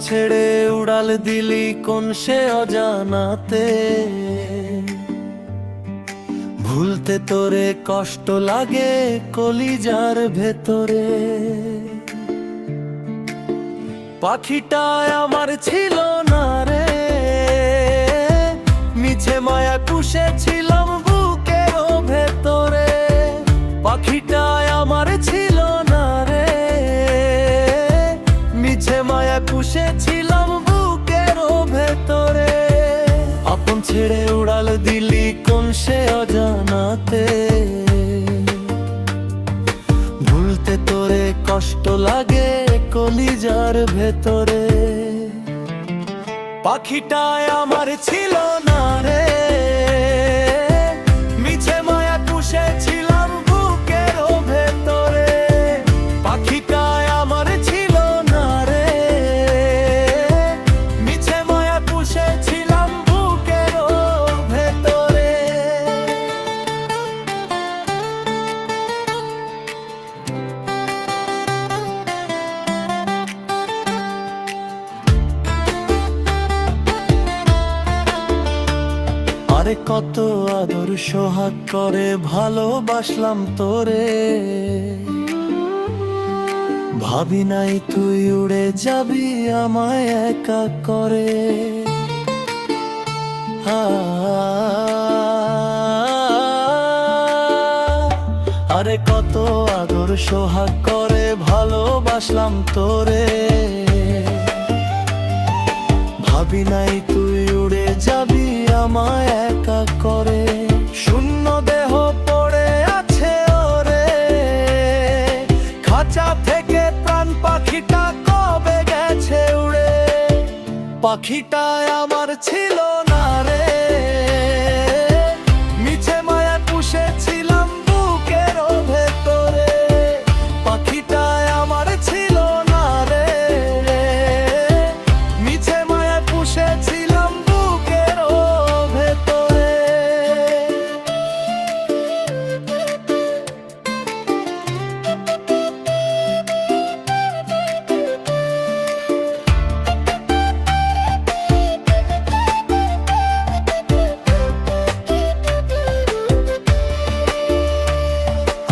ছেড়ে উড়াল দিলি কোন সে অজানাতে, ভুলতে তোরে কষ্ট লাগে কলিজার ভেতরে। পাখিটা আমার ছিল না রে, মিছে মায়া পুষেছিলাম বুকের ভেতরে। পাখিটা আমার ছিল না রে, মিছে মায়া পুষেছিলাম বুকের ভেতরে। আপন ছেড়ে উড়াল দিলি কোন সে অজানাতে, ভুলতে তোরে কষ্ট লাগে কলিজার ভেতরে। পাখিটা আমার ছিল না রে, মিছে মায়া পুষেছিলাম বুকের ভেতরে। পাখিটা আমার ছিল না রে, মিছে মায়া পুষেছিলাম বুকের ভেতরে। আরে কত আদর সোহাগ করে ভালোবাসলাম তোরে, ভাবি নাই তুই উড়ে যাবি আমায় একা করে। আরে কত আদর সোহাগ করে ভালোবাসলাম তোরে, ভাবি নাই তুই উড়ে যাবি আমায় একা করে। শূন্য দেহ পড়ে আছে ওরে, খাঁচা থেকে প্রাণ পাখিটা কবে গেছে উড়ে। পাখিটা আমার ছিল না রে, মিছে মায়া পুষেছিলাম বুকের ভেতরে। পাখিটা আমার ছিল না রে, মিছে মায়া পুষেছিলাম বুকের ভেতরে।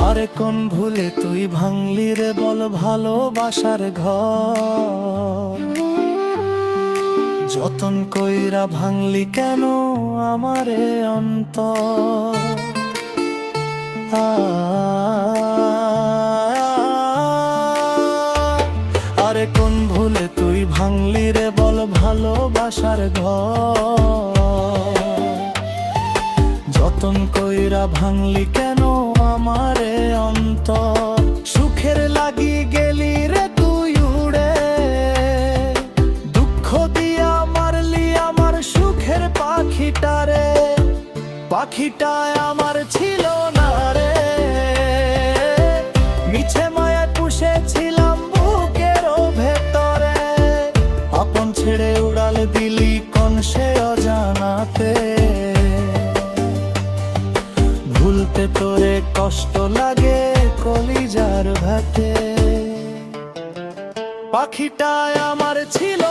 আরে কোন ভুলে তুই ভাঙলি রে বল ভালোবাসার ঘর, যতন কইরা ভাঙলি কেন আমারে অন্তর। আরে কোন ভুলে তুই ভাঙলি রে বল ভালোবাসার ঘর, যতন কইরা ভাঙলি কেন আমারে অন্তর। সুখের লাগি গেলি রে তুই উড়ে, দুঃখ দিয়া মারলি আমার সুখের পাখিটারে। পাখিটা আমার ছিল না রে, মিছে মায়া পুষেছিলাম বুকের ভেতরে। আপন ছেড়ে উড়াল দিলি কোন সে অজানাতে, ভুলতে তোরে কষ্ট লাগে কলিজার ভাতে। পাখিটা আমার ছিল